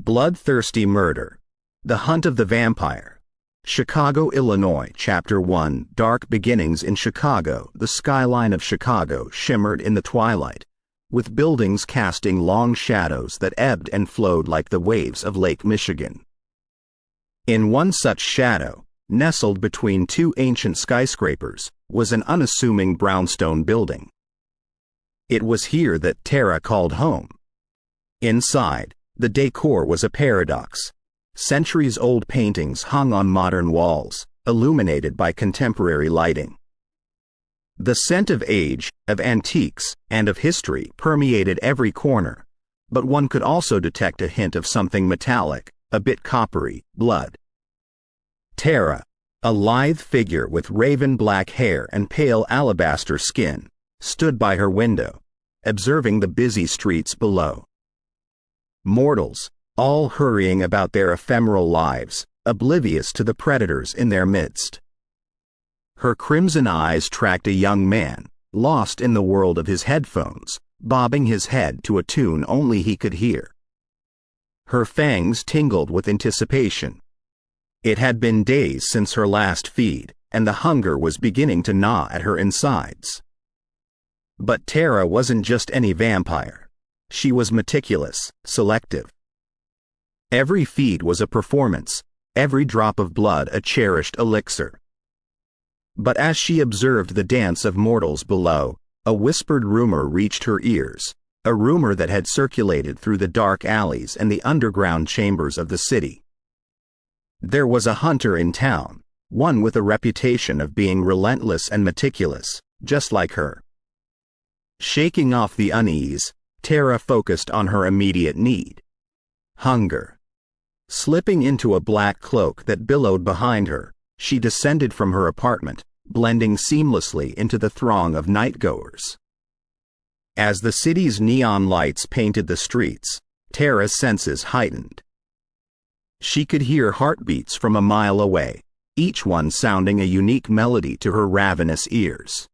Bloodthirsty Murder. The Hunt of the Vampire. Chicago, Illinois. Chapter 1. Dark beginnings in Chicago. The skyline of Chicago shimmered in the twilight, with buildings casting long shadows that ebbed and flowed like the waves of Lake Michigan. In one such shadow, nestled between two ancient skyscrapers, was an unassuming brownstone building. It was here that sTerror called home. Inside, the decor was a paradox. Centuries-old paintings hung on modern walls, illuminated by contemporary lighting. The scent of age, of antiques, and of history permeated every corner, but one could also detect a hint of something metallic, a bit coppery, blood. sTerror, a lithe figure with raven-black hair and pale alabaster skin, stood by her window, observing the busy streets below. Mortals, all hurrying about their ephemeral lives, oblivious to the predators in their midst. Her crimson eyes tracked a young man, lost in the world of his headphones, bobbing his head to a tune only he could hear. Her fangs tingled with anticipation. It had been days since her last feed, and the hunger was beginning to gnaw at her insides. But sTerror wasn't just any vampire. She was meticulous, selective. Every feed was a performance, every drop of blood a cherished elixir. But as she observed the dance of mortals below, a whispered rumor reached her ears, a rumor that had circulated through the dark alleys and the underground chambers of the city. There was a hunter in town, one with a reputation of being relentless and meticulous, just like her. Shaking off the unease, sTerror focused on her immediate need: hunger. Slipping into a black cloak that billowed behind her, she descended from her apartment, blending seamlessly into the throng of nightgoers. As the city's neon lights painted the streets, sTerror's senses heightened. She could hear heartbeats from a mile away, each one sounding a unique melody to her ravenous ears.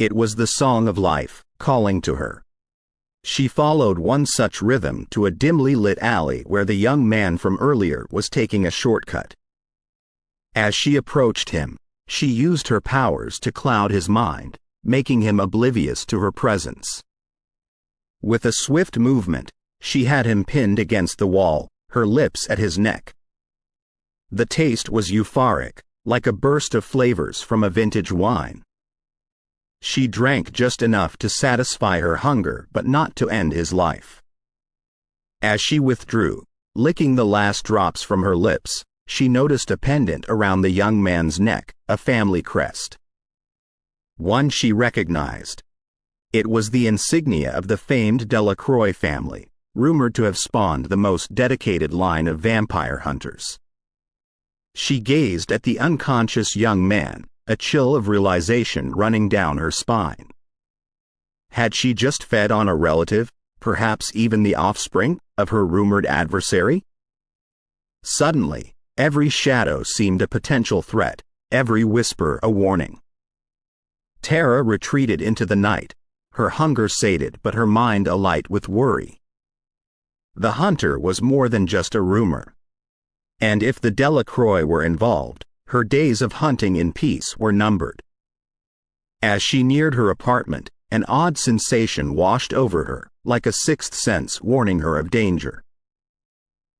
It was the song of life, calling to her. She followed one such rhythm to a dimly lit alley where the young man from earlier was taking a shortcut. As she approached him, she used her powers to cloud his mind, making him oblivious to her presence. With a swift movement, she had him pinned against the wall, her lips at his neck. The taste was euphoric, like a burst of flavors from a vintage wine. She drank just enough to satisfy her hunger but not to end his life. As she withdrew, licking the last drops from her lips, she noticed a pendant around the young man's neck, a family crest. One she recognized. It was the insignia of the famed Delacroix family, rumored to have spawned the most dedicated line of vampire hunters. She gazed at the unconscious young man, a chill of realization running down her spine. Had she just fed on a relative, perhaps even the offspring, of her rumored adversary? Suddenly, every shadow seemed a potential threat, every whisper a warning. sTerror retreated into the night, her hunger sated but her mind alight with worry. The hunter was more than just a rumor. And if the Delacroix were involved, her days of hunting in peace were numbered. As she neared her apartment, an odd sensation washed over her, like a sixth sense warning her of danger.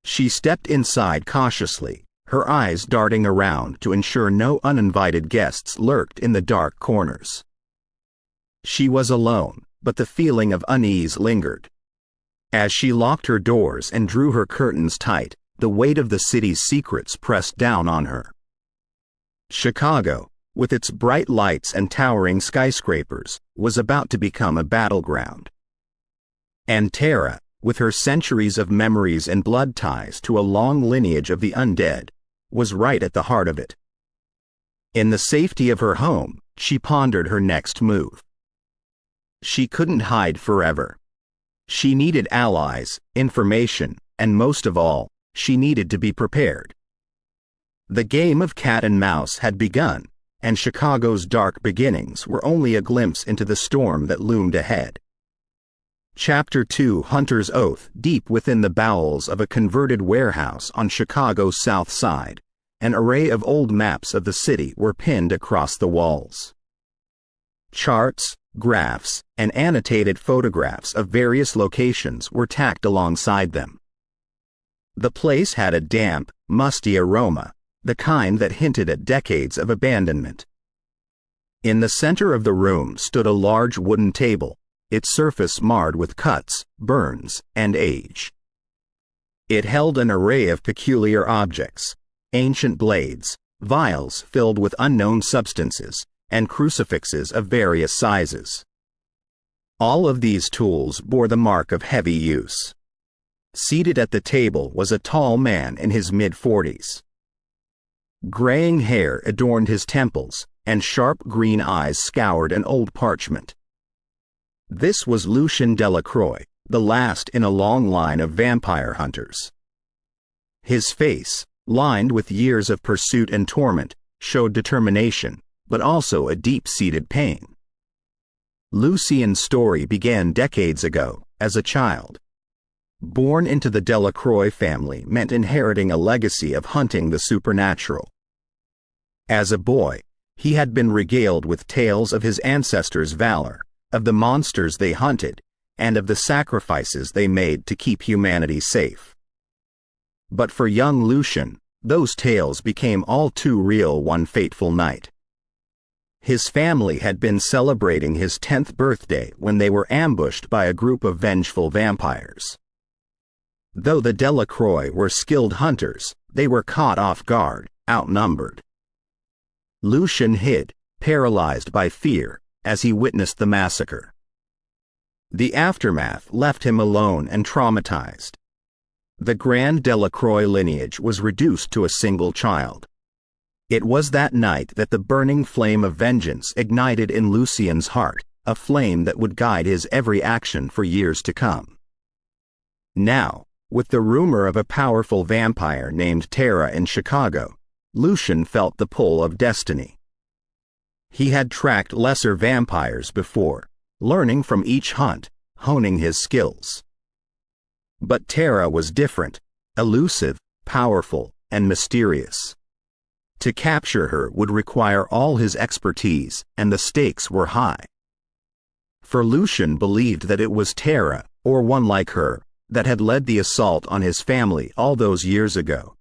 She stepped inside cautiously, her eyes darting around to ensure no uninvited guests lurked in the dark corners. She was alone, but the feeling of unease lingered. As she locked her doors and drew her curtains tight, the weight of the city's secrets pressed down on her. Chicago, with its bright lights and towering skyscrapers, was about to become a battleground. And sTerror, with her centuries of memories and blood ties to a long lineage of the undead, was right at the heart of it. In the safety of her home, she pondered her next move. She couldn't hide forever. She needed allies, information, and most of all, she needed to be prepared. The game of cat and mouse had begun, and Chicago's dark beginnings were only a glimpse into the storm that loomed ahead. Chapter 2 Hunter's Oath. Deep within the bowels of a converted warehouse on Chicago's South Side, an array of old maps of the city were pinned across the walls. Charts, graphs, and annotated photographs of various locations were tacked alongside them. The place had a damp, musty aroma, the kind that hinted at decades of abandonment. In the center of the room stood a large wooden table, its surface marred with cuts, burns, and age. It held an array of peculiar objects: ancient blades, vials filled with unknown substances, and crucifixes of various sizes. All of these tools bore the mark of heavy use. Seated at the table was a tall man in his mid-40s. Graying hair adorned his temples, and sharp green eyes scoured an old parchment. This was Lucien Delacroix, the last in a long line of vampire hunters. His face, lined with years of pursuit and torment, showed determination, but also a deep-seated pain. Lucien's story began decades ago, as a child. Born into the Delacroix family meant inheriting a legacy of hunting the supernatural. As a boy, he had been regaled with tales of his ancestors' valor, of the monsters they hunted, and of the sacrifices they made to keep humanity safe. But for young Lucien, those tales became all too real one fateful night. His family had been celebrating his 10th birthday when they were ambushed by a group of vengeful vampires. Though the Delacroix were skilled hunters, they were caught off guard, outnumbered. Lucien hid, paralyzed by fear, as he witnessed the massacre. The aftermath left him alone and traumatized. The Grand Delacroix lineage was reduced to a single child. It was that night that the burning flame of vengeance ignited in Lucien's heart, a flame that would guide his every action for years to come. Now, with the rumor of a powerful vampire named sTerror in Chicago, Lucien felt the pull of destiny. He had tracked lesser vampires before, learning from each hunt, honing his skills. But sTerror was different, elusive, powerful, and mysterious. To capture her would require all his expertise, and the stakes were high. For Lucien believed that it was sTerror, or one like her, that had led the assault on his family all those years ago.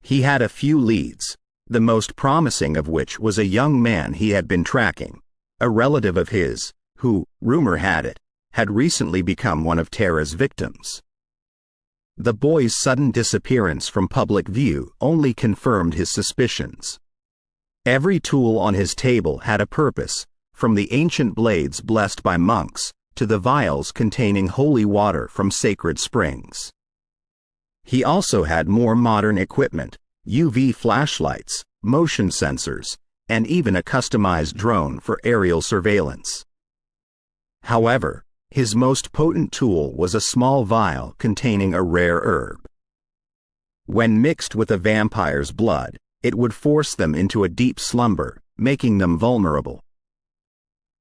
He had a few leads, the most promising of which was a young man he had been tracking, a relative of his, who, rumor had it, had recently become one of sTerror's victims. The boy's sudden disappearance from public view only confirmed his suspicions. Every tool on his table had a purpose, from the ancient blades blessed by monks to the vials containing holy water from sacred springs. He also had more modern equipment, UV flashlights, motion sensors, and even a customized drone for aerial surveillance. However, his most potent tool was a small vial containing a rare herb. When mixed with a vampire's blood, it would force them into a deep slumber, making them vulnerable.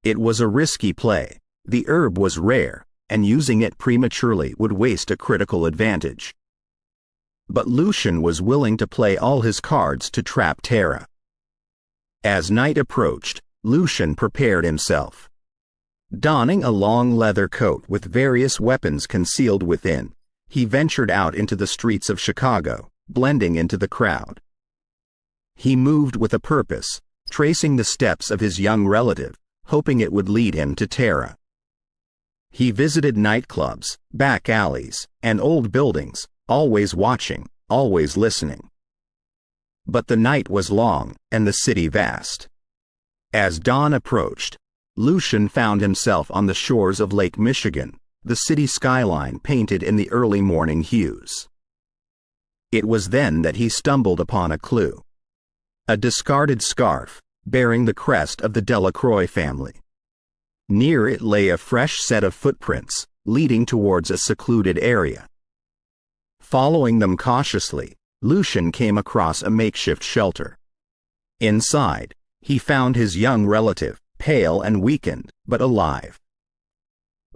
It was a risky play. The herb was rare, and using it prematurely would waste a critical advantage. But Lucien was willing to play all his cards to trap sTerror. As night approached, Lucien prepared himself. Donning a long leather coat with various weapons concealed within, he ventured out into the streets of Chicago, blending into the crowd. He moved with a purpose, tracing the steps of his young relative, hoping it would lead him to sTerror. He visited nightclubs, back alleys, and old buildings, always watching, always listening. But the night was long, and the city vast. As dawn approached, Lucien found himself on the shores of Lake Michigan, the city skyline painted in the early morning hues. It was then that he stumbled upon a clue. A discarded scarf, bearing the crest of the Delacroix family. Near it lay a fresh set of footprints, leading towards a secluded area. Following them cautiously, Lucien came across a makeshift shelter. Inside, he found his young relative, pale and weakened, but alive.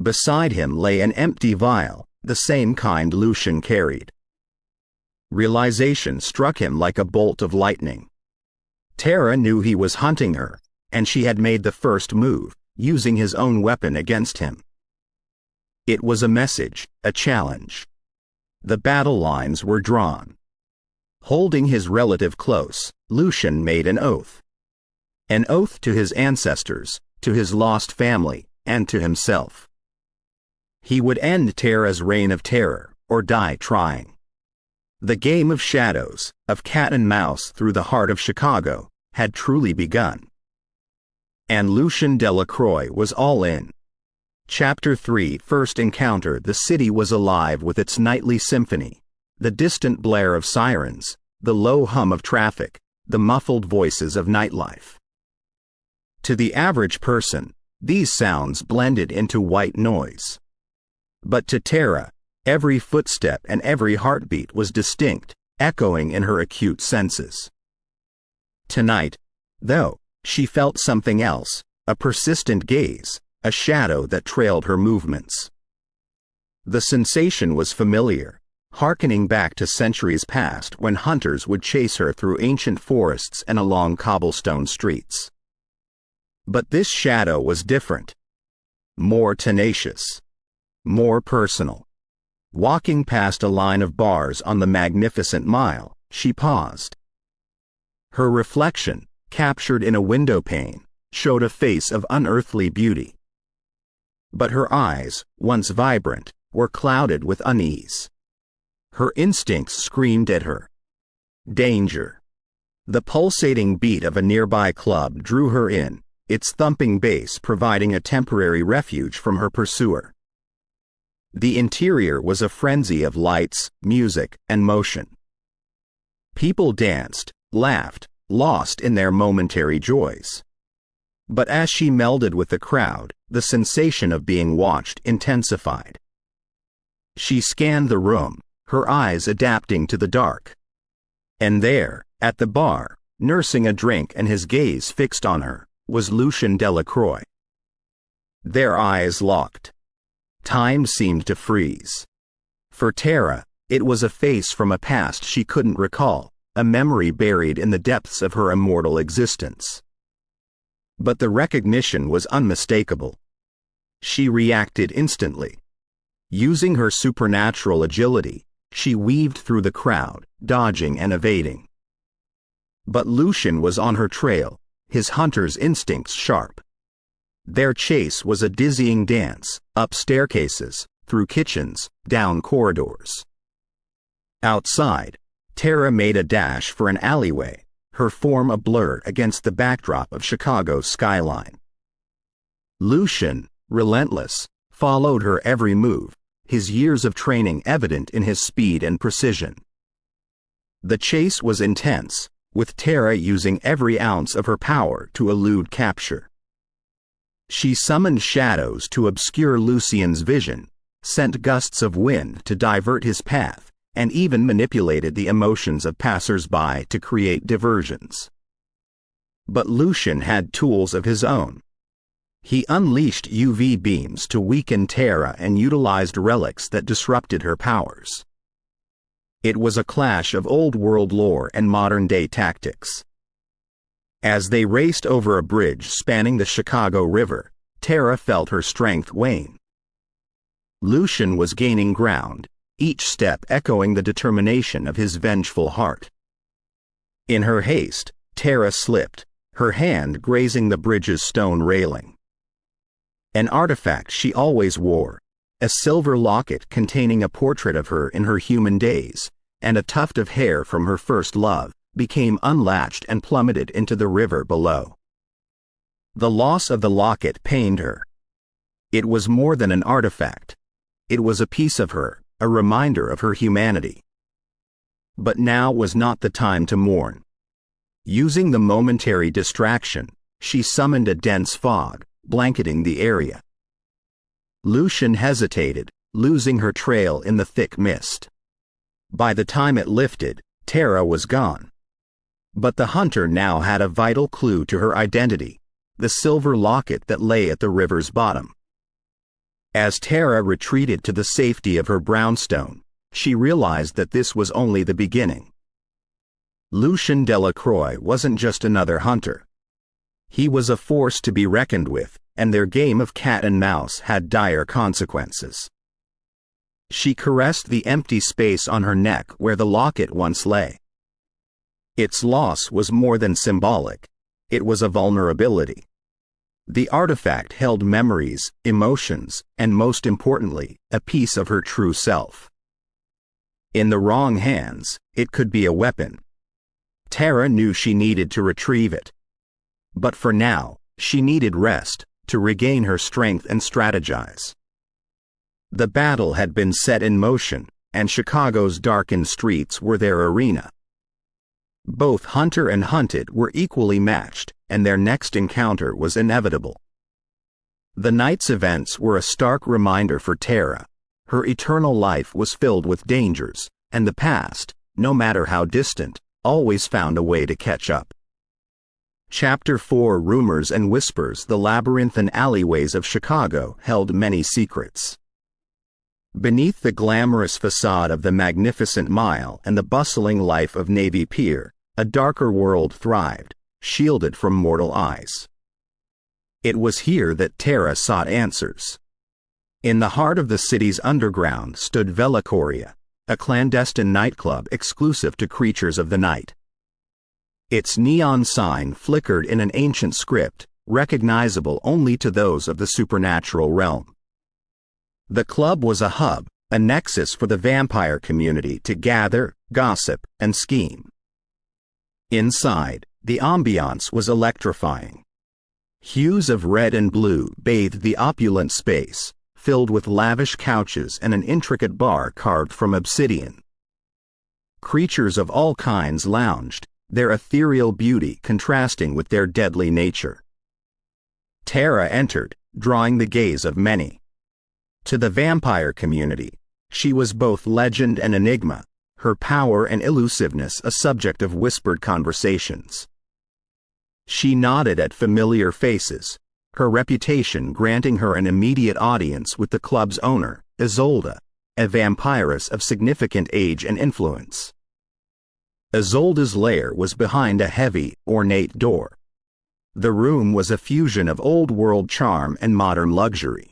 Beside him lay an empty vial, the same kind Lucian carried. Realization struck him like a bolt of lightning. Tara knew he was hunting her, and she had made the first move, using his own weapon against him. It was a message, a challenge. The battle lines were drawn. Holding his relative close, Lucian made an oath. An oath to his ancestors, to his lost family, and to himself. He would end Tara's reign of terror, or die trying. The game of shadows, of cat and mouse through the heart of Chicago, had truly begun. And Lucien Delacroix was all in. Chapter 3 First encounter. The city was alive with its nightly symphony, the distant blare of sirens, the low hum of traffic, the muffled voices of nightlife. To the average person, these sounds blended into white noise. But to Tara, every footstep and every heartbeat was distinct, echoing in her acute senses. Tonight, though, she felt something else, a persistent gaze, a shadow that trailed her movements. The sensation was familiar, hearkening back to centuries past when hunters would chase her through ancient forests and along cobblestone streets. But this shadow was different. More tenacious. More personal. Walking past a line of bars on the Magnificent Mile, she paused. Her reflection, captured in a window pane, showed a face of unearthly beauty. But her eyes, once vibrant, were clouded with unease. Her instincts screamed at her. Danger. The pulsating beat of a nearby club drew her in, its thumping bass providing a temporary refuge from her pursuer. The interior was a frenzy of lights, music, and motion. People danced, laughed, lost in their momentary joys. But as she melded with the crowd, the sensation of being watched intensified. She scanned the room, her eyes adapting to the dark. And there, at the bar, nursing a drink and his gaze fixed on her, was Lucien Delacroix. Their eyes locked. Time seemed to freeze. For Tara, it was a face from a past she couldn't recall, a memory buried in the depths of her immortal existence. But the recognition was unmistakable. She reacted instantly. Using her supernatural agility, she weaved through the crowd, dodging and evading. But Lucien was on her trail, his hunter's instincts sharp. Their chase was a dizzying dance, up staircases, through kitchens, down corridors. Outside, Tara made a dash for an alleyway, her form a blur against the backdrop of Chicago's skyline. Lucien, relentless, followed her every move, his years of training evident in his speed and precision. The chase was intense, with Tara using every ounce of her power to elude capture. She summoned shadows to obscure Lucien's vision, sent gusts of wind to divert his path, and even manipulated the emotions of passers-by to create diversions. But Lucien had tools of his own. He unleashed UV beams to weaken Tara and utilized relics that disrupted her powers. It was a clash of old-world lore and modern-day tactics. As they raced over a bridge spanning the Chicago River, Tara felt her strength wane. Lucien was gaining ground, each step echoing the determination of his vengeful heart. In her haste, Tara slipped, her hand grazing the bridge's stone railing. An artifact she always wore, a silver locket containing a portrait of her in her human days, and a tuft of hair from her first love, became unlatched and plummeted into the river below. The loss of the locket pained her. It was more than an artifact. It was a piece of her, a reminder of her humanity. But now was not the time to mourn. Using the momentary distraction, she summoned a dense fog, blanketing the area. Lucien hesitated, losing her trail in the thick mist. By the time it lifted, Tara was gone. But the hunter now had a vital clue to her identity, the silver locket that lay at the river's bottom. As Tara retreated to the safety of her brownstone, she realized that this was only the beginning. Lucien Delacroix wasn't just another hunter. He was a force to be reckoned with, and their game of cat and mouse had dire consequences. She caressed the empty space on her neck where the locket once lay. Its loss was more than symbolic. It was a vulnerability. The artifact held memories, emotions, and most importantly, a piece of her true self. In the wrong hands, it could be a weapon. Tara knew she needed to retrieve it. But for now, she needed rest, to regain her strength and strategize. The battle had been set in motion, and Chicago's darkened streets were their arena. Both hunter and hunted were equally matched, and their next encounter was inevitable. The night's events were a stark reminder for Tara. Her eternal life was filled with dangers, and the past, no matter how distant, always found a way to catch up. Chapter 4: Rumors and Whispers. The labyrinthine alleyways of Chicago held many secrets. Beneath the glamorous facade of the Magnificent Mile and the bustling life of Navy Pier, a darker world thrived, shielded from mortal eyes. It was here that Tara sought answers. In the heart of the city's underground stood Velacoria, a clandestine nightclub exclusive to creatures of the night. Its neon sign flickered in an ancient script, recognizable only to those of the supernatural realm. The club was a hub, a nexus for the vampire community to gather, gossip, and scheme. Inside, the ambiance was electrifying. Hues of red and blue bathed the opulent space, filled with lavish couches and an intricate bar carved from obsidian. Creatures of all kinds lounged, their ethereal beauty contrasting with their deadly nature. Tara entered, drawing the gaze of many. To the vampire community, she was both legend and enigma, her power and elusiveness a subject of whispered conversations. She nodded at familiar faces, her reputation granting her an immediate audience with the club's owner, Isolde, a vampiress of significant age and influence. Isolde's lair was behind a heavy, ornate door. The room was a fusion of old-world charm and modern luxury.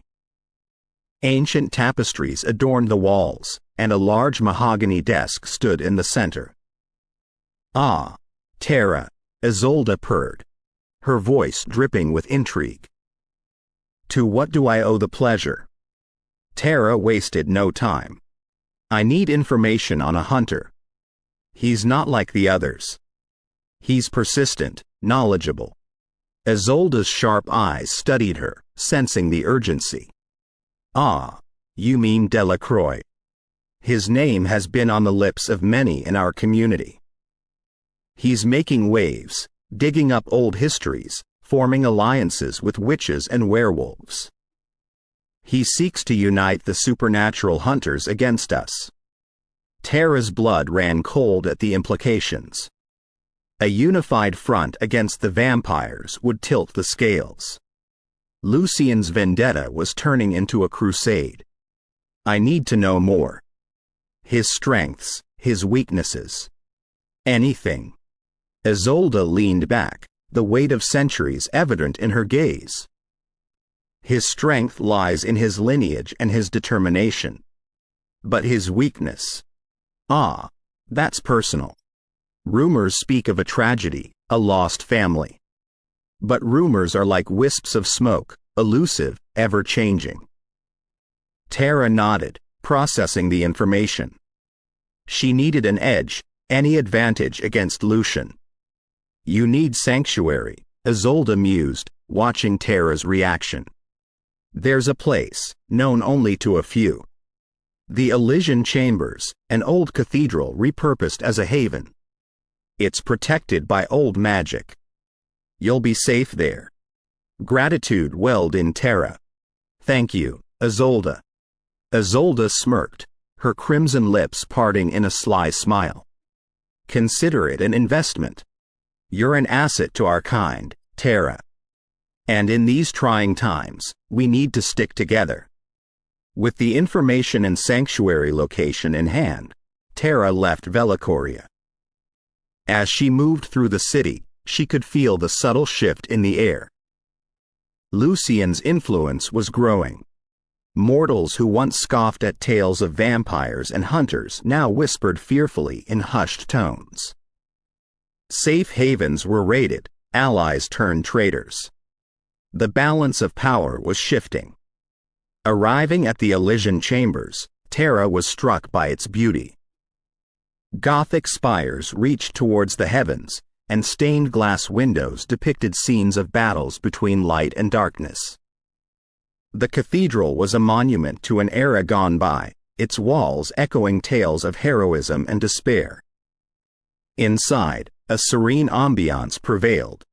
Ancient tapestries adorned the walls, and a large mahogany desk stood in the center. "Ah, Tara," Isolde purred, her voice dripping with intrigue. "To what do I owe the pleasure?" Tara wasted no time. "I need information on a hunter. He's not like the others. He's persistent, knowledgeable." Isolde's sharp eyes studied her, sensing the urgency. "Ah, you mean Delacroix. His name has been on the lips of many in our community. He's making waves, digging up old histories, forming alliances with witches and werewolves. He seeks to unite the supernatural hunters against us." Tara's blood ran cold at the implications. A unified front against the vampires would tilt the scales. Lucien's vendetta was turning into a crusade. "I need to know more. His strengths, his weaknesses. Anything." Isolde leaned back, the weight of centuries evident in her gaze. "His strength lies in his lineage and his determination. But his weakness? Ah, that's personal. Rumors speak of a tragedy, a lost family. But rumors are like wisps of smoke, elusive, ever-changing." Tara nodded, processing the information. She needed an edge, any advantage against Lucien. "You need sanctuary," Isolde mused, watching Tara's reaction. "There's a place, known only to a few. The Elysian Chambers, an old cathedral repurposed as a haven. It's protected by old magic. You'll be safe there." Gratitude welled in Tara. "Thank you, Isolde." Isolde smirked, her crimson lips parting in a sly smile. "Consider it an investment. You're an asset to our kind, Tara. And in these trying times, we need to stick together. With the information and sanctuary location in hand, Tara left Velacoria. As she moved through the city, she could feel the subtle shift in the air. Lucien's influence was growing. Mortals who once scoffed at tales of vampires and hunters now whispered fearfully in hushed tones. Safe havens were raided, allies turned traitors. The balance of power was shifting. Arriving at the Elysian Chambers, Tara was struck by its beauty. Gothic spires reached towards the heavens, and stained glass windows depicted scenes of battles between light and darkness. The cathedral was a monument to an era gone by, its walls echoing tales of heroism and despair. Inside, a serene ambiance prevailed.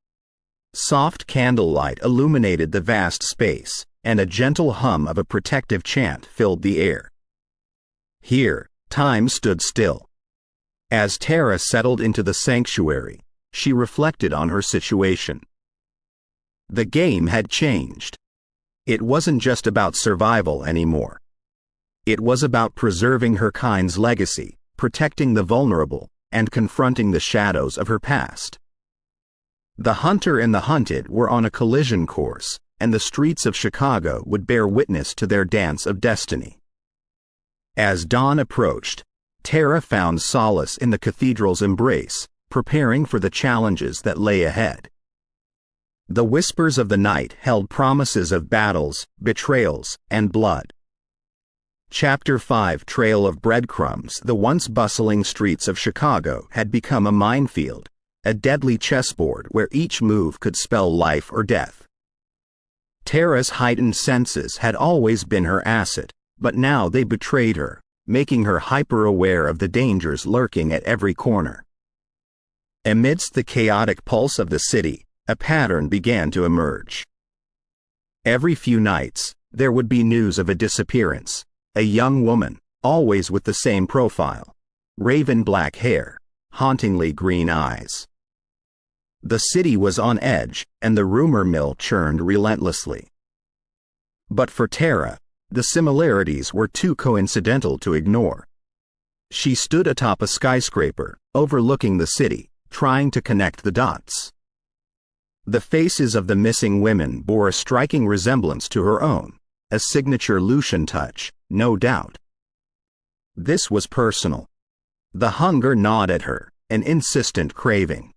Soft candlelight illuminated the vast space, and a gentle hum of a protective chant filled the air. Here, time stood still. As Tara settled into the sanctuary, she reflected on her situation. The game had changed. It wasn't just about survival anymore. It was about preserving her kind's legacy, protecting the vulnerable, and confronting the shadows of her past. The hunter and the hunted were on a collision course, and the streets of Chicago would bear witness to their dance of destiny. As dawn approached, Tara found solace in the cathedral's embrace, preparing for the challenges that lay ahead. The whispers of the night held promises of battles, betrayals, and blood. Chapter 5 Trail of Breadcrumbs. The once bustling streets of Chicago had become a minefield, a deadly chessboard where each move could spell life or death. Tara's heightened senses had always been her asset, but now they betrayed her, making her hyper-aware of the dangers lurking at every corner. Amidst the chaotic pulse of the city, a pattern began to emerge. Every few nights, there would be news of a disappearance, a young woman, always with the same profile, raven black hair, hauntingly green eyes. The city was on edge, and the rumor mill churned relentlessly. But for Tara, the similarities were too coincidental to ignore. She stood atop a skyscraper, overlooking the city, trying to connect the dots. The faces of the missing women bore a striking resemblance to her own, a signature Lucian touch, no doubt. This was personal. The hunger gnawed at her, an insistent craving.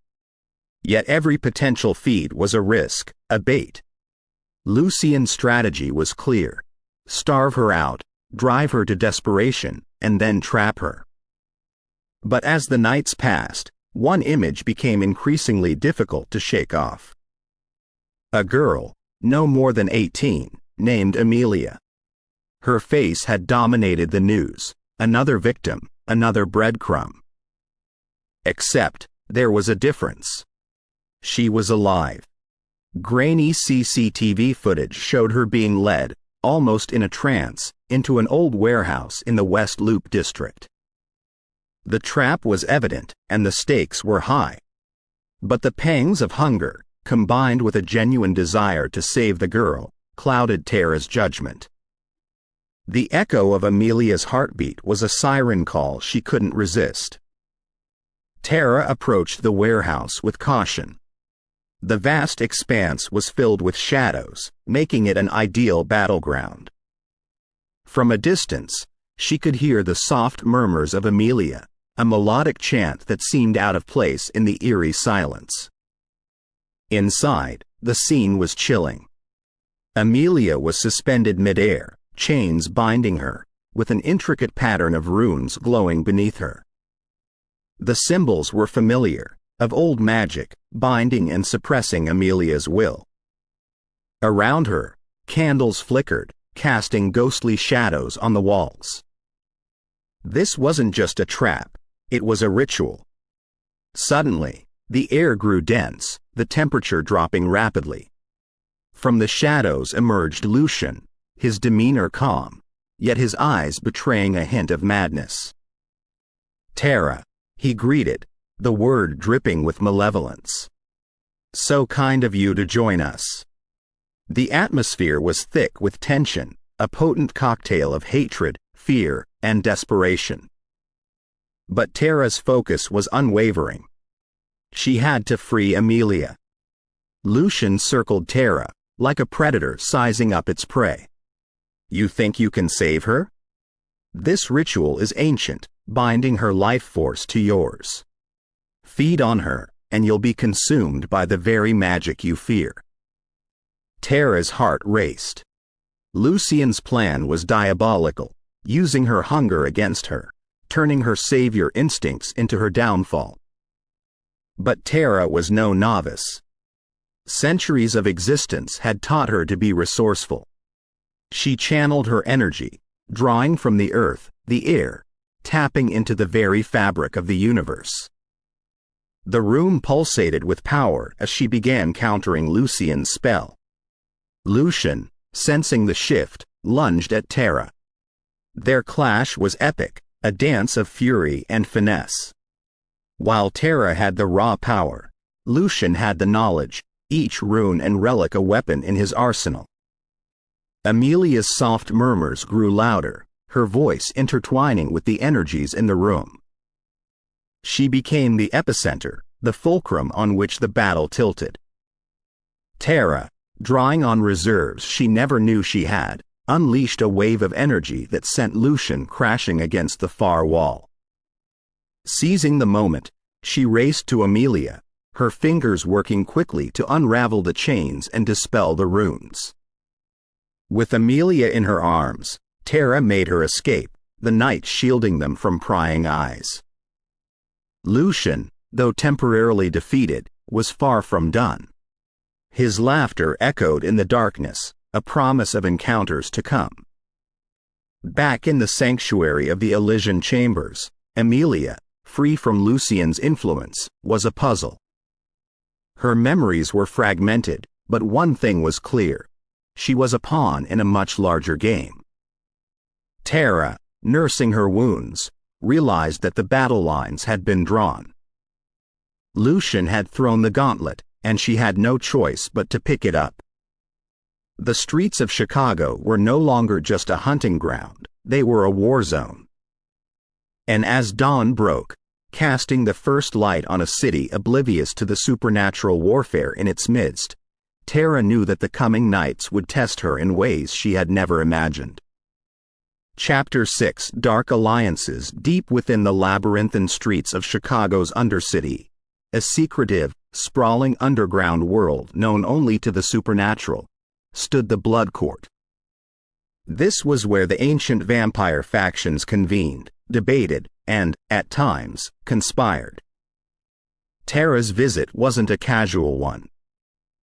Yet every potential feed was a risk, a bait. Lucien's strategy was clear: starve her out, drive her to desperation, and then trap her. But as the nights passed, one image became increasingly difficult to shake off. A girl, no more than 18, named Amelia. Her face had dominated the news, another victim, another breadcrumb. Except, there was a difference. She was alive. Grainy CCTV footage showed her being led, almost in a trance, into an old warehouse in the West Loop district. The trap was evident, and the stakes were high. But the pangs of hunger, combined with a genuine desire to save the girl, clouded Tara's judgment. The echo of Amelia's heartbeat was a siren call she couldn't resist. Tara approached the warehouse with caution. The vast expanse was filled with shadows, making it an ideal battleground. From a distance, she could hear the soft murmurs of Amelia, a melodic chant that seemed out of place in the eerie silence. Inside, the scene was chilling. Amelia was suspended midair, chains binding her, with an intricate pattern of runes glowing beneath her. The symbols were familiar, of old magic, binding and suppressing Amelia's will. Around her, candles flickered, casting ghostly shadows on the walls. This wasn't just a trap, it was a ritual. Suddenly, the air grew dense, the temperature dropping rapidly. From the shadows emerged Lucian, his demeanor calm, yet his eyes betraying a hint of madness. "Tara," he greeted, the word dripping with malevolence. "So kind of you to join us." The atmosphere was thick with tension, a potent cocktail of hatred, fear, and desperation. But Tara's focus was unwavering. She had to free Amelia. Lucian circled Tara, like a predator sizing up its prey. You think you can save her? This ritual is ancient, binding her life force to yours. Feed on her, and you'll be consumed by the very magic you fear. Tara's heart raced. Lucian's plan was diabolical, using her hunger against her, turning her savior instincts into her downfall. But Tara was no novice. Centuries of existence had taught her to be resourceful. She channeled her energy, drawing from the earth, the air, tapping into the very fabric of the universe. The room pulsated with power as she began countering Lucian's spell. Lucian, sensing the shift, lunged at Tara. Their clash was epic, a dance of fury and finesse. While Tara had the raw power, Lucian had the knowledge, each rune and relic a weapon in his arsenal. Amelia's soft murmurs grew louder, her voice intertwining with the energies in the room. She became the epicenter, the fulcrum on which the battle tilted. Tara, drawing on reserves she never knew she had, unleashed a wave of energy that sent Lucian crashing against the far wall. Seizing the moment, she raced to Amelia, her fingers working quickly to unravel the chains and dispel the runes. With Amelia in her arms, Tara made her escape, the night shielding them from prying eyes. Lucian, though temporarily defeated, was far from done. His laughter echoed in the darkness, a promise of encounters to come. Back in the sanctuary of the Elysian Chambers, Amelia, free from Lucian's influence, was a puzzle. Her memories were fragmented, but one thing was clear. She was a pawn in a much larger game. Tara, nursing her wounds, realized that the battle lines had been drawn. Lucian had thrown the gauntlet, and she had no choice but to pick it up. The streets of Chicago were no longer just a hunting ground, they were a war zone. And as dawn broke, casting the first light on a city oblivious to the supernatural warfare in its midst, Tara knew that the coming nights would test her in ways she had never imagined. Chapter 6: Dark Alliances. Deep within the labyrinthine streets of Chicago's Undercity, a secretive, sprawling underground world known only to the supernatural, stood the Blood Court. This was where the ancient vampire factions convened, debated, and, at times, conspired. Tara's visit wasn't a casual one.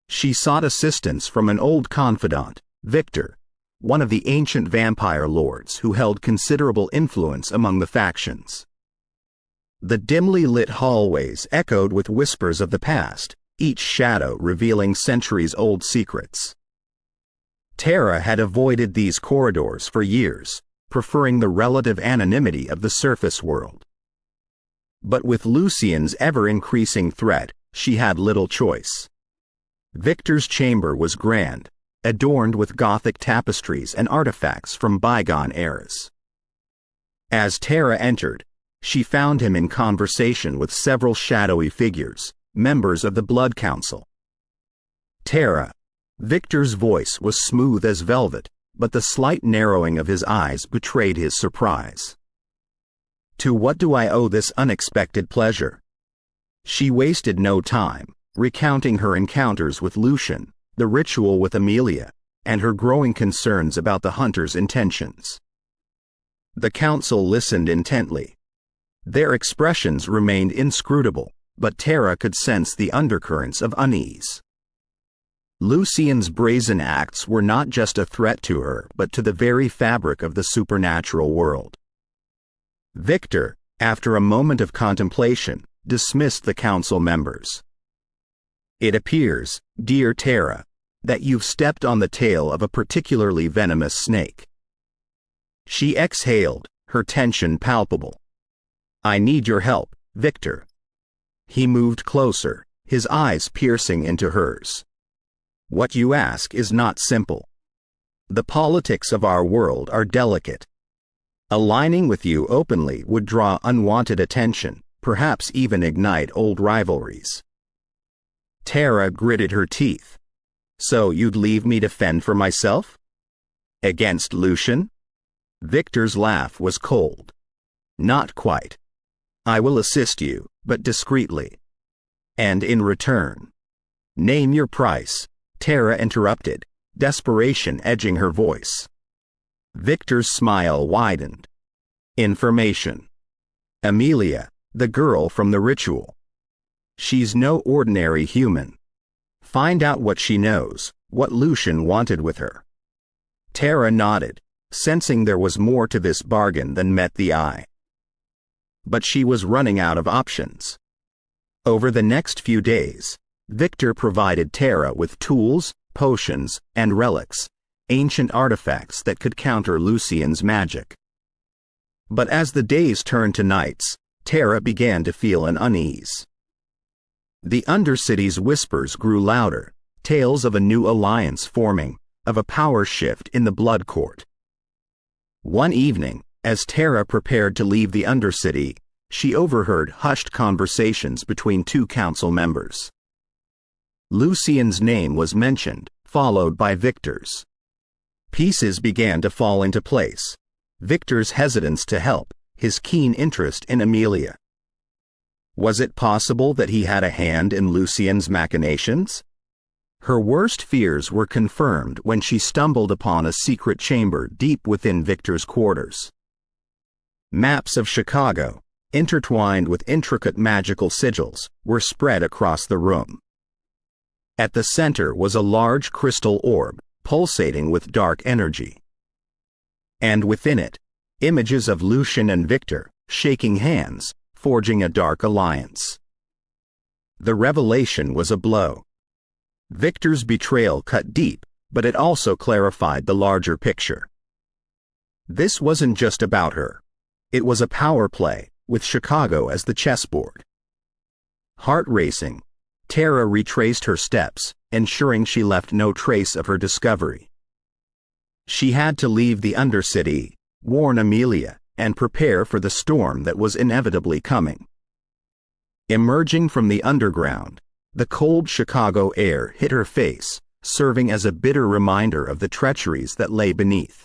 She sought assistance from an old confidant, Victor, one of the ancient vampire lords who held considerable influence among the factions. The dimly lit hallways echoed with whispers of the past, each shadow revealing centuries-old secrets. Tara had avoided these corridors for years, preferring the relative anonymity of the surface world. But with Lucian's ever-increasing threat, she had little choice. Victor's chamber was grand, adorned with Gothic tapestries and artifacts from bygone eras. As Tara entered, she found him in conversation with several shadowy figures, members of the Blood Council. Tara, Victor's voice was smooth as velvet, but the slight narrowing of his eyes betrayed his surprise. To what do I owe this unexpected pleasure? She wasted no time, recounting her encounters with Lucian, the ritual with Amelia, and her growing concerns about the hunter's intentions. The council listened intently. Their expressions remained inscrutable, but Tara could sense the undercurrents of unease. Lucian's brazen acts were not just a threat to her, but to the very fabric of the supernatural world. Victor, after a moment of contemplation, dismissed the council members. It appears, dear Tara, that you've stepped on the tail of a particularly venomous snake. She exhaled, her tension palpable. I need your help, Victor. He moved closer, his eyes piercing into hers. What you ask is not simple. The politics of our world are delicate. Aligning with you openly would draw unwanted attention, perhaps even ignite old rivalries. Tara gritted her teeth. So you'd leave me to fend for myself? Against Lucian? Victor's laugh was cold. Not quite. I will assist you, but discreetly. And in return. Name your price, Tara interrupted, desperation edging her voice. Victor's smile widened. Information. Amelia, the girl from the ritual. She's no ordinary human. Find out what she knows, what Lucian wanted with her. Tara nodded, sensing there was more to this bargain than met the eye. But she was running out of options. Over the next few days, Victor provided Tara with tools, potions, and relics, ancient artifacts that could counter Lucian's magic. But as the days turned to nights, Tara began to feel an unease. The Undercity's whispers grew louder, tales of a new alliance forming, of a power shift in the Blood Court. One evening, as Tara prepared to leave the Undercity, she overheard hushed conversations between two council members. Lucian's name was mentioned, followed by Victor's. Pieces began to fall into place. Victor's hesitance to help, his keen interest in Amelia. Was it possible that he had a hand in Lucian's machinations? Her worst fears were confirmed when she stumbled upon a secret chamber deep within Victor's quarters. Maps of Chicago, intertwined with intricate magical sigils, were spread across the room. At the center was a large crystal orb, pulsating with dark energy. And within it, images of Lucian and Victor, shaking hands, forging a dark alliance. The revelation was a blow. Victor's betrayal cut deep, but it also clarified the larger picture. This wasn't just about her. It was a power play, with Chicago as the chessboard. Heart racing, Tara retraced her steps, ensuring she left no trace of her discovery. She had to leave the Undercity, warn Amelia, and prepare for the storm that was inevitably coming. Emerging from the underground, the cold Chicago air hit her face, serving as a bitter reminder of the treacheries that lay beneath.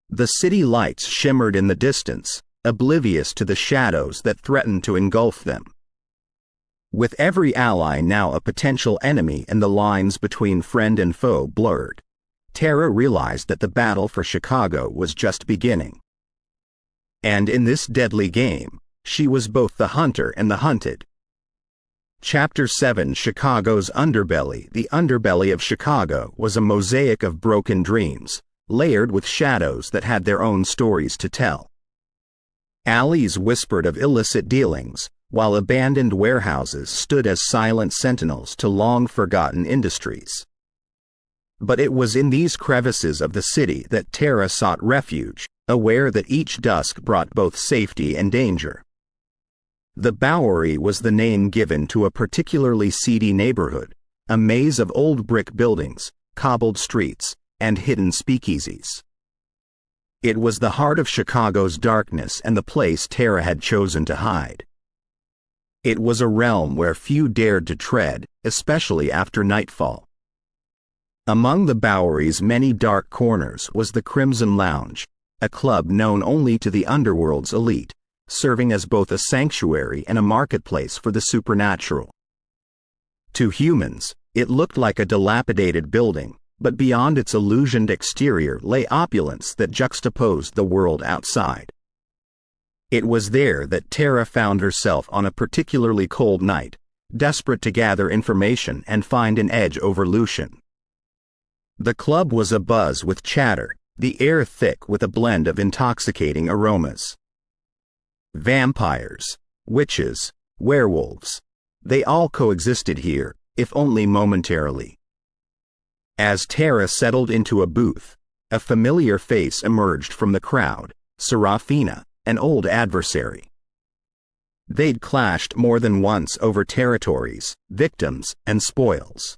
The city lights shimmered in the distance, oblivious to the shadows that threatened to engulf them. With every ally now a potential enemy and the lines between friend and foe blurred, Tara realized that the battle for Chicago was just beginning. And in this deadly game, she was both the hunter and the hunted. Chapter 7 Chicago's Underbelly. The underbelly of Chicago was a mosaic of broken dreams, layered with shadows that had their own stories to tell. Alleys whispered of illicit dealings, while abandoned warehouses stood as silent sentinels to long-forgotten industries. But it was in these crevices of the city that Tara sought refuge, aware that each dusk brought both safety and danger. The Bowery was the name given to a particularly seedy neighborhood, a maze of old brick buildings, cobbled streets, and hidden speakeasies. It was the heart of Chicago's darkness and the place Tara had chosen to hide. It was a realm where few dared to tread, especially after nightfall. Among the Bowery's many dark corners was the Crimson Lounge, a club known only to the underworld's elite, serving as both a sanctuary and a marketplace for the supernatural. To humans, it looked like a dilapidated building, but beyond its illusioned exterior lay opulence that juxtaposed the world outside. It was there that Tara found herself on a particularly cold night, desperate to gather information and find an edge over Lucian. The club was abuzz with chatter, the air thick with a blend of intoxicating aromas. Vampires, witches, werewolves, they all coexisted here, if only momentarily. As Tara settled into a booth, a familiar face emerged from the crowd, Serafina, an old adversary. They'd clashed more than once over territories, victims, and spoils.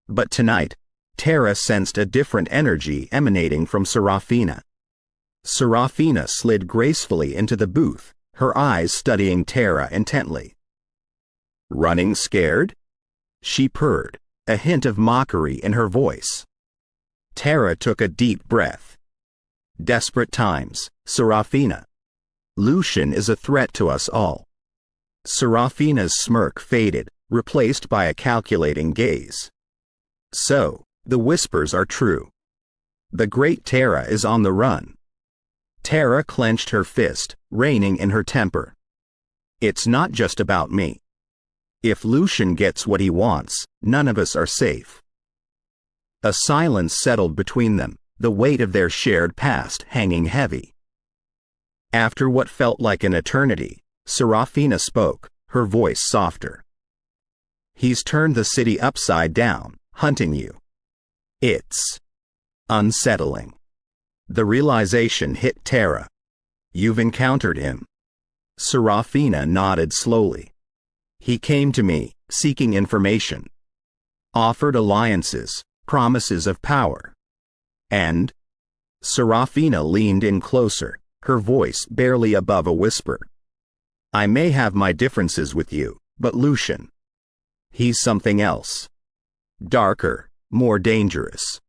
But tonight, Tara sensed a different energy emanating from Serafina. Serafina slid gracefully into the booth, her eyes studying Tara intently. "Running scared?" she purred, a hint of mockery in her voice. Tara took a deep breath. "Desperate times, Serafina. Lucian is a threat to us all." Serafina's smirk faded, replaced by a calculating gaze. "So, the whispers are true. The great Tara is on the run." Tara clenched her fist, reining in her temper. "It's not just about me. If Lucian gets what he wants, none of us are safe." A silence settled between them, the weight of their shared past hanging heavy. After what felt like an eternity, Serafina spoke, her voice softer. "He's turned the city upside down, hunting you. It's unsettling." The realization hit Tara. "You've encountered him?" Serafina nodded slowly. "He came to me, seeking information. Offered alliances, promises of power. And?" Serafina leaned in closer, her voice barely above a whisper. "I may have my differences with you, but Lucian, he's something else. Darker, more dangerous.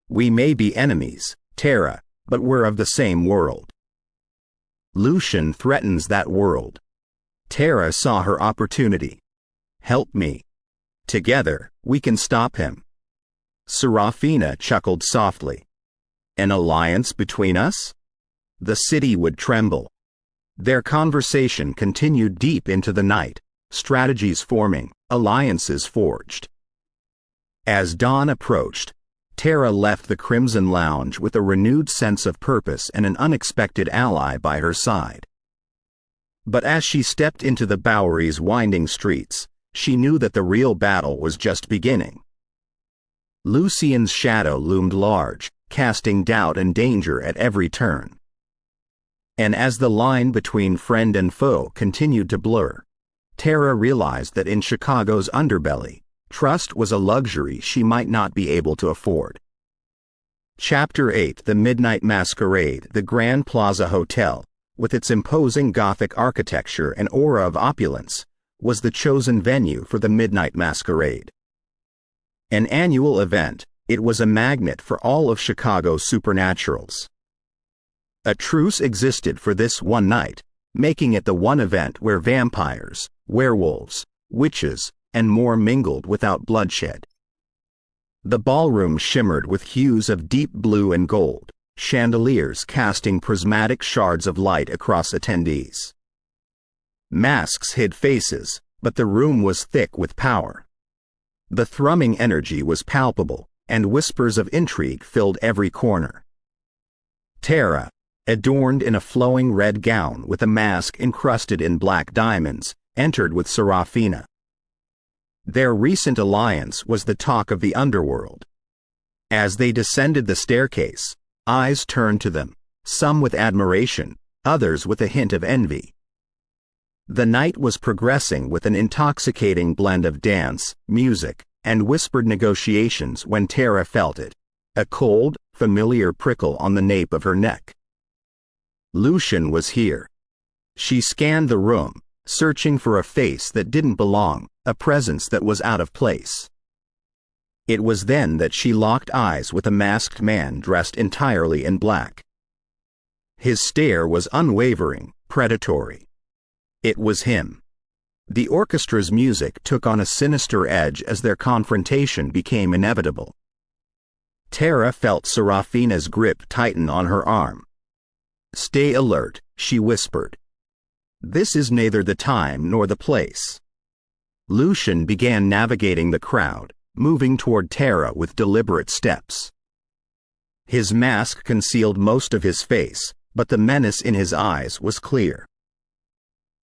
We may be enemies, Tara, but we're of the same world. Lucian threatens that world." Tara saw her opportunity. "Help me. Together, we can stop him." Serafina chuckled softly. "An alliance between us?" The city would tremble. Their conversation continued deep into the night, strategies forming, alliances forged. As dawn approached, Tara left the Crimson Lounge with a renewed sense of purpose and an unexpected ally by her side. But as she stepped into the Bowery's winding streets, she knew that the real battle was just beginning. Lucian's shadow loomed large, casting doubt and danger at every turn. And as the line between friend and foe continued to blur, Tara realized that in Chicago's underbelly, trust was a luxury she might not be able to afford. Chapter 8: The Midnight Masquerade. The Grand Plaza Hotel, with its imposing Gothic architecture and aura of opulence, was the chosen venue for the Midnight Masquerade. An annual event, it was a magnet for all of Chicago's supernaturals. A truce existed for this one night, making it the one event where vampires, werewolves, witches, and more mingled without bloodshed. The ballroom shimmered with hues of deep blue and gold, chandeliers casting prismatic shards of light across attendees. Masks hid faces, but the room was thick with power. The thrumming energy was palpable, and whispers of intrigue filled every corner. Tara, adorned in a flowing red gown with a mask encrusted in black diamonds, entered with Serafina. Their recent alliance was the talk of the underworld. As they descended the staircase, eyes turned to them, some with admiration, others with a hint of envy. The night was progressing with an intoxicating blend of dance, music, and whispered negotiations when Tara felt it, a cold, familiar prickle on the nape of her neck. Lucian was here. She scanned the room, searching for a face that didn't belong, a presence that was out of place. It was then that she locked eyes with a masked man dressed entirely in black. His stare was unwavering, predatory. It was him. The orchestra's music took on a sinister edge as their confrontation became inevitable. Tara felt Serafina's grip tighten on her arm. "Stay alert," she whispered. "This is neither the time nor the place." Lucian began navigating the crowd, moving toward Tara with deliberate steps. His mask concealed most of his face, but the menace in his eyes was clear.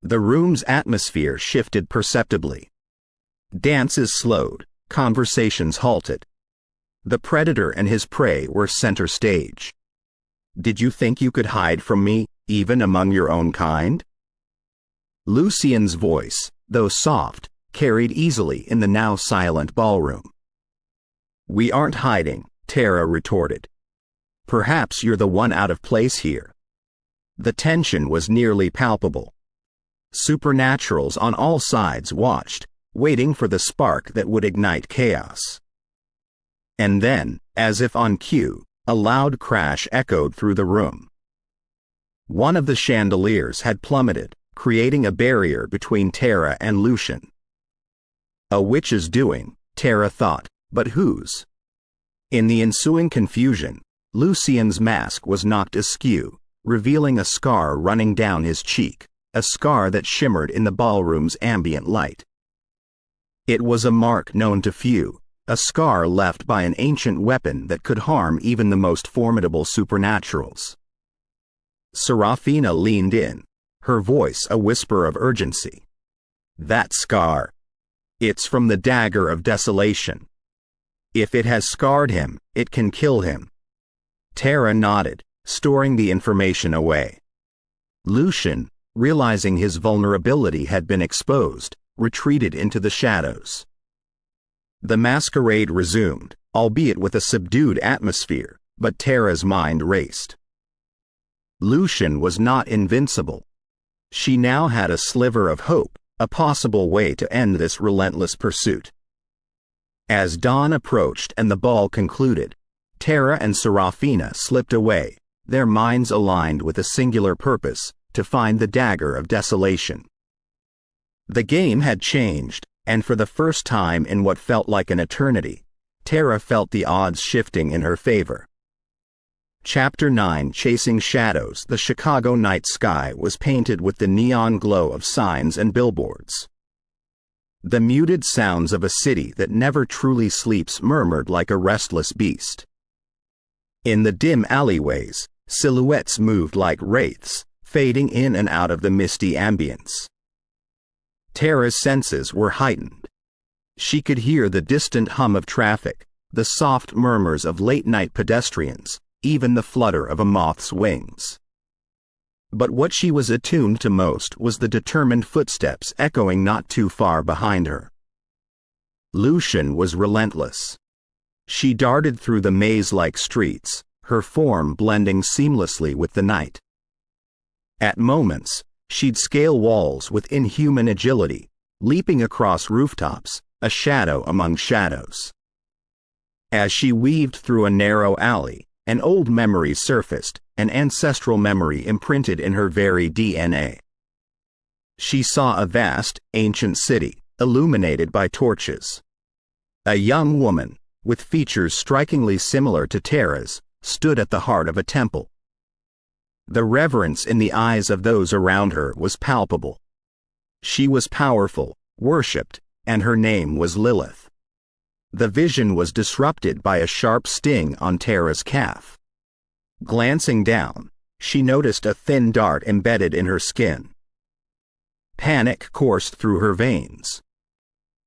The room's atmosphere shifted perceptibly. Dances slowed, conversations halted. The predator and his prey were center stage. "Did you think you could hide from me, even among your own kind?" Lucian's voice, though soft, carried easily in the now silent ballroom. "We aren't hiding," Tara retorted. "Perhaps you're the one out of place here." The tension was nearly palpable. Supernaturals on all sides watched, waiting for the spark that would ignite chaos. And then, as if on cue, a loud crash echoed through the room. One of the chandeliers had plummeted, creating a barrier between Tara and Lucian. A witch's doing, Tara thought, but whose? In the ensuing confusion, Lucian's mask was knocked askew, revealing a scar running down his cheek, a scar that shimmered in the ballroom's ambient light. It was a mark known to few, a scar left by an ancient weapon that could harm even the most formidable supernaturals. Serafina leaned in, her voice a whisper of urgency. "That scar. It's from the dagger of desolation. If it has scarred him, it can kill him." Tara nodded, storing the information away. Lucian, realizing his vulnerability had been exposed, retreated into the shadows. The masquerade resumed, albeit with a subdued atmosphere, but Tara's mind raced. Lucian was not invincible. She now had a sliver of hope, a possible way to end this relentless pursuit. As dawn approached and the ball concluded, Tara and Serafina slipped away, their minds aligned with a singular purpose, to find the dagger of desolation. The game had changed, and for the first time in what felt like an eternity, Tara felt the odds shifting in her favor. Chapter 9, Chasing Shadows. The Chicago night sky was painted with the neon glow of signs and billboards. The muted sounds of a city that never truly sleeps murmured like a restless beast. In the dim alleyways, silhouettes moved like wraiths, fading in and out of the misty ambience. Tara's senses were heightened. She could hear the distant hum of traffic, the soft murmurs of late-night pedestrians, even the flutter of a moth's wings. But what she was attuned to most was the determined footsteps echoing not too far behind her. Lucian was relentless. She darted through the maze-like streets, her form blending seamlessly with the night. At moments, she'd scale walls with inhuman agility, leaping across rooftops, a shadow among shadows. As she weaved through a narrow alley, an old memory surfaced, an ancestral memory imprinted in her very DNA. She saw a vast, ancient city, illuminated by torches. A young woman, with features strikingly similar to Tara's, stood at the heart of a temple. The reverence in the eyes of those around her was palpable. She was powerful, worshipped, and her name was Lilith. The vision was disrupted by a sharp sting on Tara's calf. Glancing down, she noticed a thin dart embedded in her skin. Panic coursed through her veins.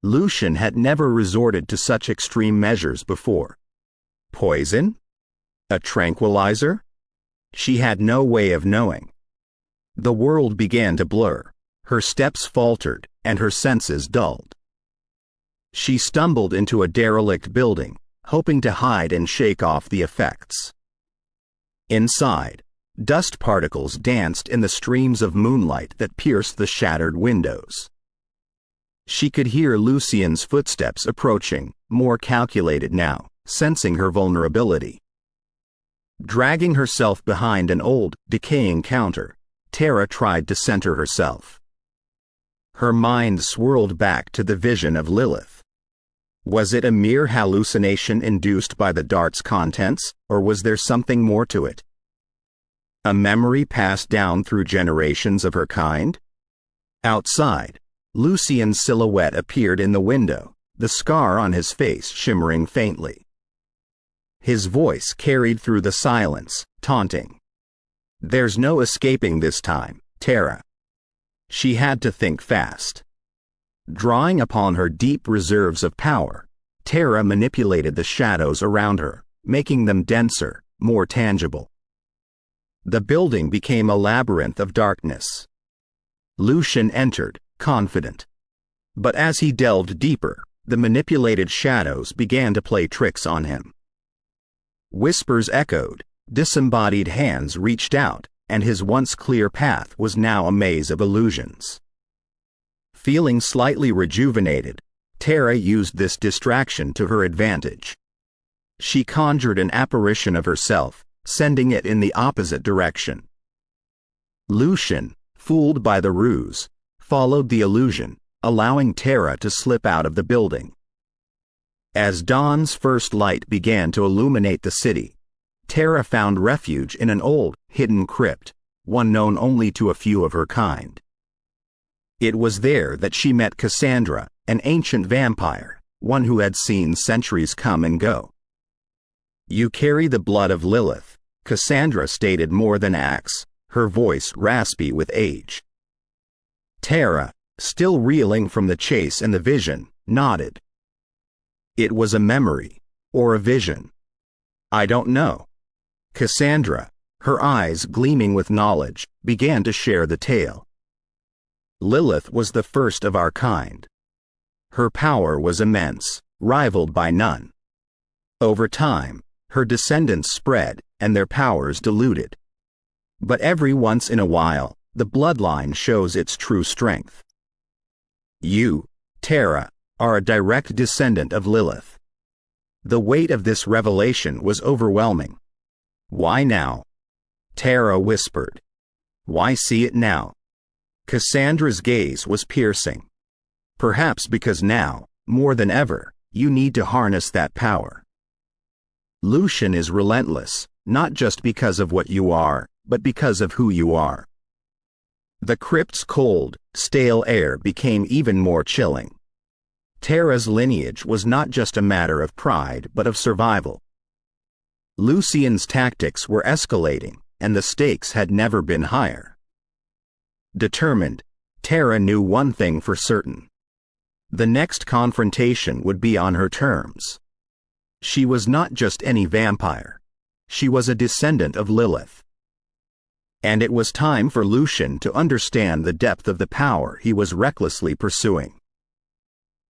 Lucian had never resorted to such extreme measures before. Poison? A tranquilizer? She had no way of knowing. The world began to blur, her steps faltered, and her senses dulled. She stumbled into a derelict building, hoping to hide and shake off the effects. Inside, dust particles danced in the streams of moonlight that pierced the shattered windows. She could hear Lucian's footsteps approaching, more calculated now, sensing her vulnerability. Dragging herself behind an old, decaying counter, Tara tried to center herself. Her mind swirled back to the vision of Lilith. Was it a mere hallucination induced by the dart's contents, or was there something more to it? A memory passed down through generations of her kind? Outside, Lucian's silhouette appeared in the window, the scar on his face shimmering faintly. His voice carried through the silence, taunting. "There's no escaping this time, Tara." She had to think fast. Drawing upon her deep reserves of power, Tara manipulated the shadows around her, making them denser, more tangible. The building became a labyrinth of darkness. Lucian entered, confident. But as he delved deeper, the manipulated shadows began to play tricks on him. Whispers echoed, disembodied hands reached out, and his once clear path was now a maze of illusions. Feeling slightly rejuvenated, Tara used this distraction to her advantage. She conjured an apparition of herself, sending it in the opposite direction. Lucian, fooled by the ruse, followed the illusion, allowing Tara to slip out of the building. As dawn's first light began to illuminate the city, Tara found refuge in an old, hidden crypt, one known only to a few of her kind. It was there that she met Cassandra, an ancient vampire, one who had seen centuries come and go. "You carry the blood of Lilith," Cassandra stated more than acts, her voice raspy with age. Tara, still reeling from the chase and the vision, nodded. It was a memory, or a vision. I don't know. Cassandra, her eyes gleaming with knowledge, began to share the tale. Lilith was the first of our kind. Her power was immense, rivaled by none. Over time, her descendants spread, and their powers diluted. But every once in a while, the bloodline shows its true strength. You, Tara, are a direct descendant of Lilith. The weight of this revelation was overwhelming. Why now? Tara whispered. Why see it now? Cassandra's gaze was piercing. Perhaps because now, more than ever, you need to harness that power. Lucian is relentless, not just because of what you are, but because of who you are. The crypt's cold, stale air became even more chilling. Tara's lineage was not just a matter of pride, but of survival. Lucian's tactics were escalating, and the stakes had never been higher. Determined, Tara knew one thing for certain. The next confrontation would be on her terms. She was not just any vampire. She was a descendant of Lilith. And it was time for Lucian to understand the depth of the power he was recklessly pursuing.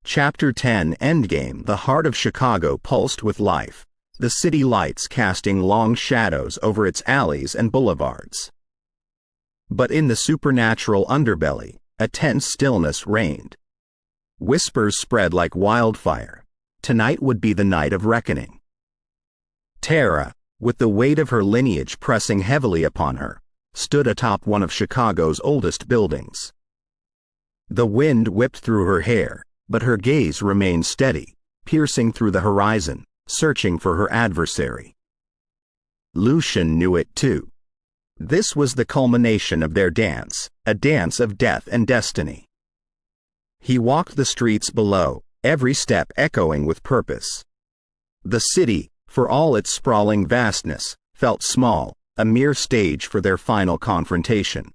Chapter 10 Endgame. The heart of Chicago pulsed with life, the city lights casting long shadows over its alleys and boulevards. But in the supernatural underbelly, a tense stillness reigned. Whispers spread like wildfire. Tonight would be the night of reckoning. Tara, with the weight of her lineage pressing heavily upon her, stood atop one of Chicago's oldest buildings. The wind whipped through her hair, but her gaze remained steady, piercing through the horizon, searching for her adversary. Lucian knew it too. This was the culmination of their dance, a dance of death and destiny. He walked the streets below, every step echoing with purpose. The city, for all its sprawling vastness, felt small, a mere stage for their final confrontation.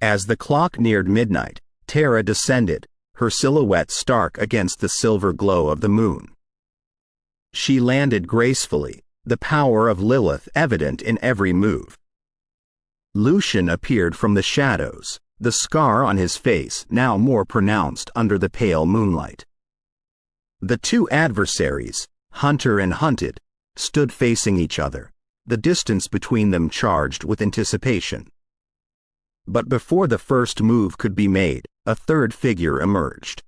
As the clock neared midnight, Tara descended, her silhouette stark against the silver glow of the moon. She landed gracefully, the power of Lilith evident in every move. Lucian appeared from the shadows, the scar on his face now more pronounced under the pale moonlight. The two adversaries, hunter and hunted, stood facing each other, the distance between them charged with anticipation. But before the first move could be made, a third figure emerged.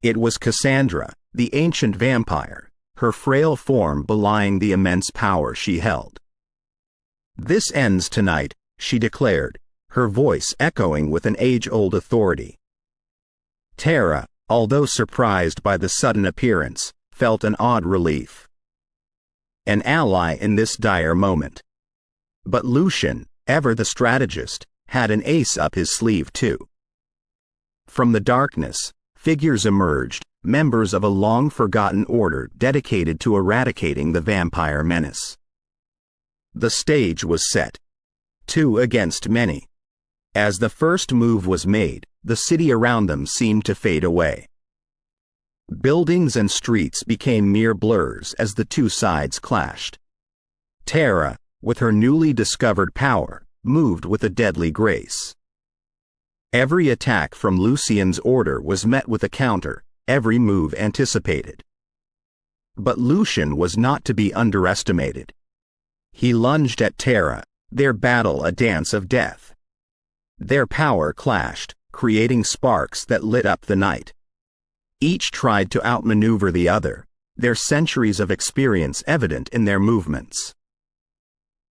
It was Cassandra, the ancient vampire, her frail form belying the immense power she held. "This ends tonight," she declared, her voice echoing with an age-old authority. Tara, although surprised by the sudden appearance, felt an odd relief. An ally in this dire moment. But Lucian, ever the strategist, had an ace up his sleeve too. From the darkness, figures emerged, members of a long-forgotten order dedicated to eradicating the vampire menace. The stage was set. 2 against many. As the first move was made, the city around them seemed to fade away. Buildings and streets became mere blurs as the two sides clashed. Tara, with her newly discovered power, moved with a deadly grace. Every attack from Lucian's order was met with a counter, every move anticipated. But Lucian was not to be underestimated. He lunged at Terra, their battle a dance of death. Their power clashed, creating sparks that lit up the night. Each tried to outmaneuver the other, their centuries of experience evident in their movements.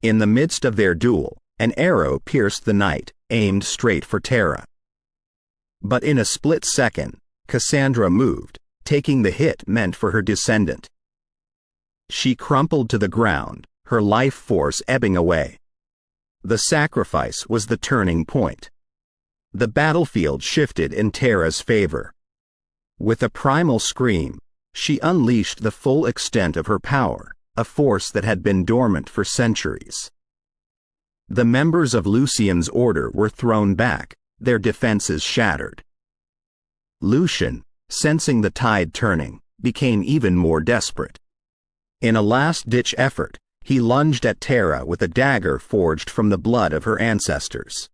In the midst of their duel, an arrow pierced the night, aimed straight for Terra. But in a split second, Cassandra moved, taking the hit meant for her descendant. She crumpled to the ground, her life force ebbing away. The sacrifice was the turning point. The battlefield shifted in Terra's favor. With a primal scream, she unleashed the full extent of her power, a force that had been dormant for centuries. The members of Lucian's order were thrown back, their defenses shattered. Lucian, sensing the tide turning, became even more desperate. In a last-ditch effort, he lunged at Terra with a dagger forged from the blood of her ancestors.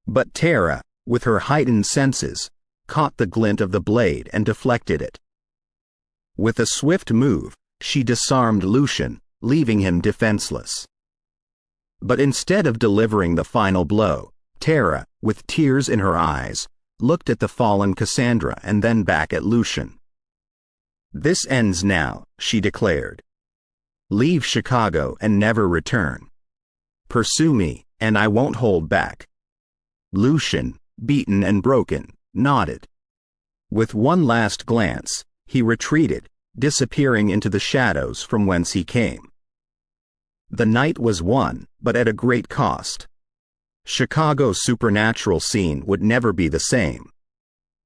But Terra, with her heightened senses, caught the glint of the blade and deflected it. With a swift move, she disarmed Lucian, leaving him defenseless. But instead of delivering the final blow, Terra, with tears in her eyes, looked at the fallen Cassandra and then back at Lucian. "This ends now," she declared. "Leave Chicago and never return. Pursue me, and I won't hold back." Lucian, beaten and broken, nodded. With one last glance, he retreated, disappearing into the shadows from whence he came. The night was won, but at a great cost. Chicago's supernatural scene would never be the same.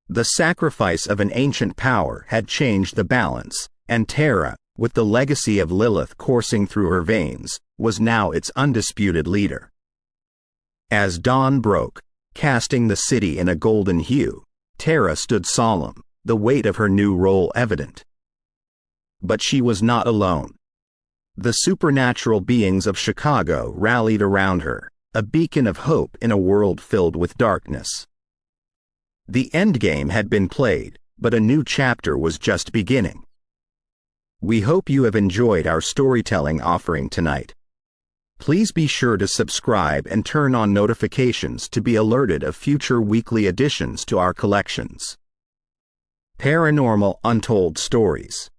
The sacrifice of an ancient power had changed the balance, and Terra, with the legacy of Lilith coursing through her veins, was now its undisputed leader. As dawn broke, casting the city in a golden hue, Terra stood solemn, the weight of her new role evident. But she was not alone. The supernatural beings of Chicago rallied around her, a beacon of hope in a world filled with darkness. The endgame had been played, but a new chapter was just beginning. We hope you have enjoyed our storytelling offering tonight. Please be sure to subscribe and turn on notifications to be alerted of future weekly additions to our collections. Paranormal Untold Stories.